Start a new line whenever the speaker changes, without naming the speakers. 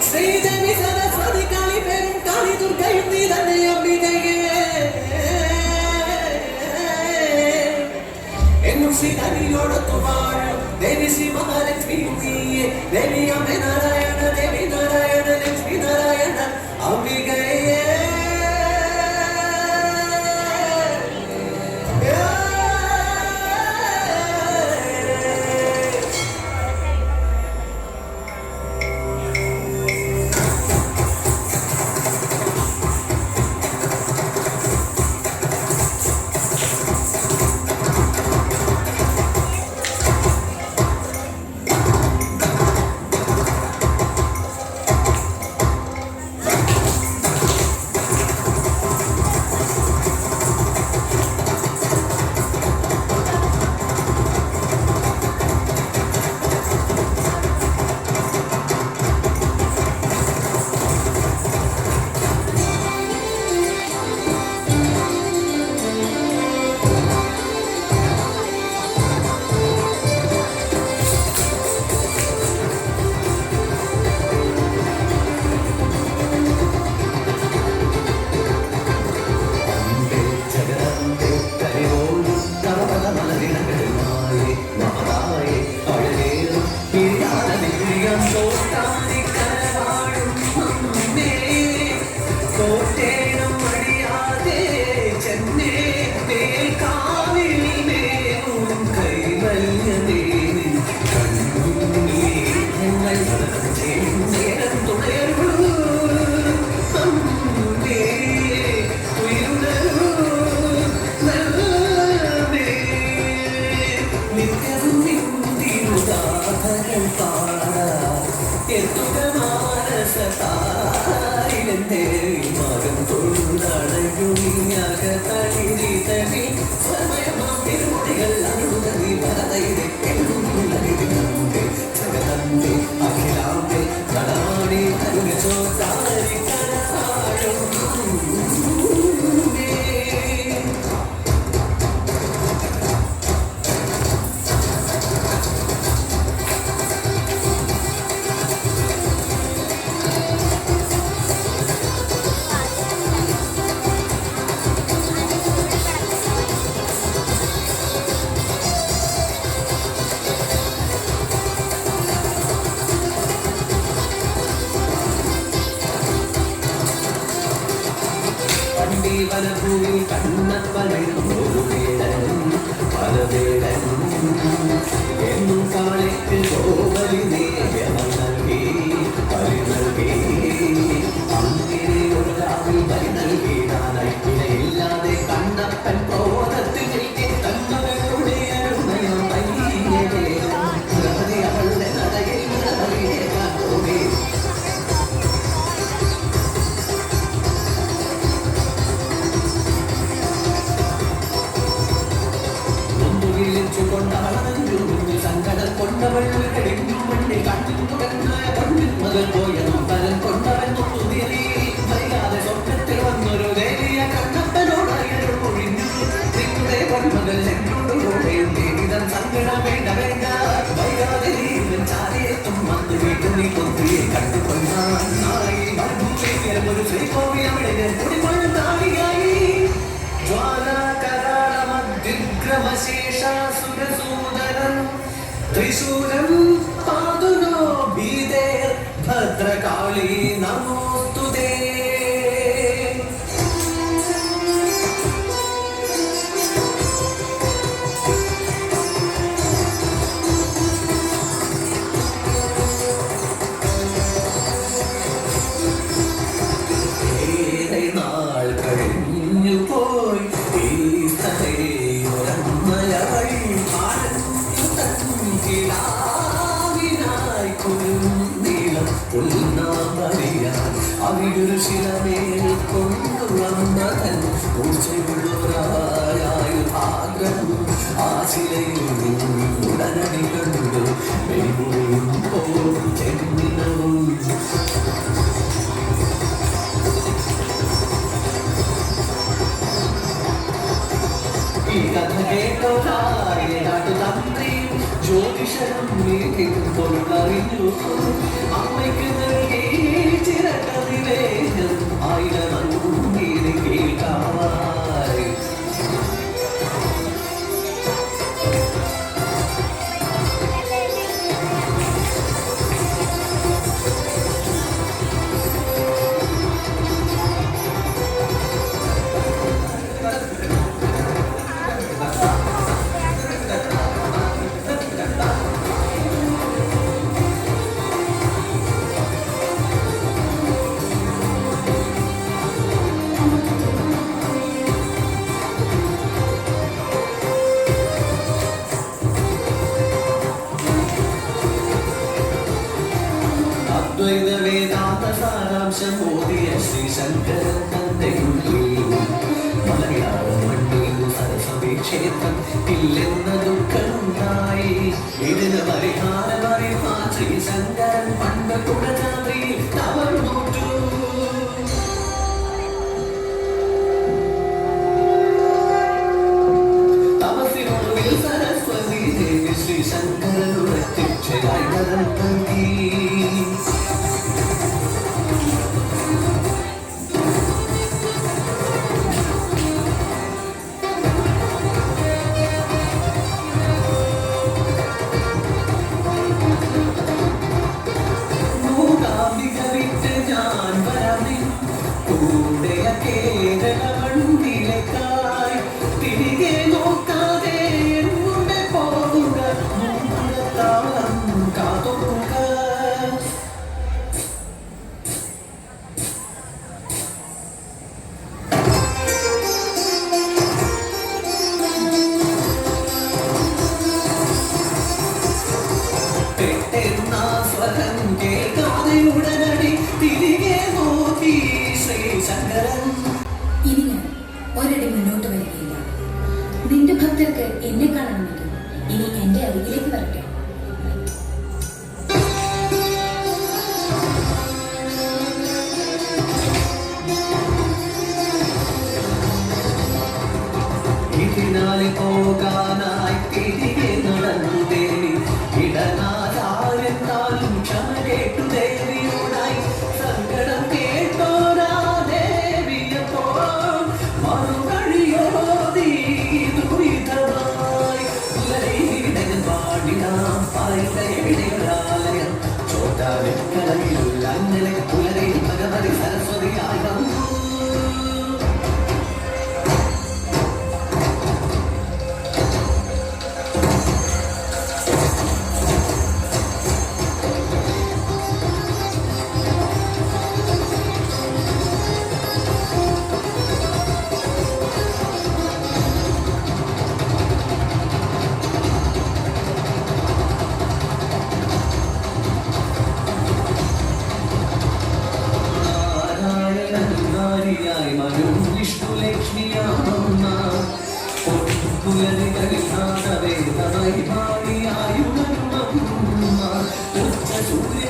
ശ്രീദേവി സരസ്വതി കാളി പേരും കാളി ദുർഗയും നീ തന്നെ അംബികയെ എന്നും ശ്രീഹരിയോടൊത്തു വാഴും ദേവി ശ്രീ മഹാലക്ഷ്മി നീയെ ദേവി അമ്മ നാരായണ ദേവി നാരായണ ലക്ഷ്മി നാരായണ അംബികയെ വനഭൂമി കണ്ണപ്പനും പലവേടനും എന്നും കാളിക്ക് ഗോവലി നേയമം നൽകി ബലി നൽകി അങ്ങനെ ഒരു രാവിൽ ബലി നൽകിയാനായി ഇടയില്ലാതെ കണ്ണപ്പൻ ക്രോധത്തിൽ നിൽക്കി തങ്ങളുടെ അരുണയം അവളുടെ നടയിൽ പോയി സങ്കടം കൊണ്ടവൾ മണ്ണിൽ കണ്ണിൽ തുടങ്ങായ കണ്ണിൽ മുതൽ പോയ നോക്കലൻ കൊണ്ടവൻ തൊട്ടുതിരി വൈകാതെ സ്വപ്നത്തിൽ വന്നൊരു ദേവിയ കണ്ണപ്പനോടായൊരു പൊഴിഞ്ഞു നിങ്ങളുടെ പൊന്മകൾ എന്നോട് കൂടെയും ദേവിതൻ സങ്കടം വേണ്ട വേണ്ട വൈകാതെ നീവൻ ചാരിയെത്തും വന്നു വീട്ടിൽ നീ കൊത്തിയെ കണ്ടുകൊണ്ടാൻ നാളെ ഒരു ശ്രീകോവി അവിടെ കുടിമണ്ണ് താളിയായി ജ്വാലാകരാളമദ്വിഗ്രമശേഷാസുരസൂദനം ത്രിശൂലം പാതുനോ ഭീതേ ഭദ്രകാളി നമോസ്തുതേ അവിടൊരു ശിലമേൽ കൊണ്ടുവന്നതൻ ആഗ്രഹം ആ ശിലയിൽ ഉടനടി കണ്ടു വെളിമുറിയും ചെന്നിനവും ഈ കഥ കഥ കേട്ടോരാട്ടു തന്ത്രിയും ജ്യോതിഷനും പൊരുളറിഞ്ഞു അമ്മയ്ക്ക് നൽകി ചിരകതിവേദം ആയിരം കേൾക്കാവായി വേദാന്ത സാരാംശം ഓതിയ ശ്രീ ശങ്കരൻ തന്റെ മലയാളം മണ്ണിൽ സരസ്വതി ക്ഷേത്രം ഇല്ലെന്ന ദുഃഖമുണ്ടായി ഇതിന് പരിഹാരമറിയാൻ ശ്രീ ശങ്കരൻ പണ്ട് കുടജാതിയിൽ തവർന്നോറ്റു തപസ്സിനൊടുവിൽ സരസ്വതി ദേവി ശ്രീ ശങ്കരൻ പ്രത്യക്ഷയായി വരം നൽകി തിരികെ നോക്കാതെ എന്നുടെ പോവുക താളം കാത്തുക പെട്ടെന്ന സ്വരം കേൾക്കാതെ ഉടനടി തിരികെ നോക്കി ശ്രീ ശങ്കരൻ
ഇനി ഞാൻ ഒരടി മുന്നോട്ട് വരികയില്ല. നിന്റെ ഭക്തർക്ക് എന്നെ കാണണമെങ്കിൽ ഇനി എന്റെ അരികിലേക്ക് വരട്ടെ.
ഇതിനായി പോകാനായി തിരികെ നടന്നു ദേവി ഇടനാഥാരെന്നാലും ക്ഷമ കേട്ടു ദേവിയോടായി സങ്കടം കേട്ടോരാ ദേവിയപ്പോ മറുകഴിയോതി ദുരിതമായി ഉലയിടൻ പാടിനാം പായിലയം ചോട്ടാലിക്കലയിൽ അങ്ങനെ ഉലകയിൽ ഭഗവതി സരസ്വതിയായി വന്നു സൂര്യ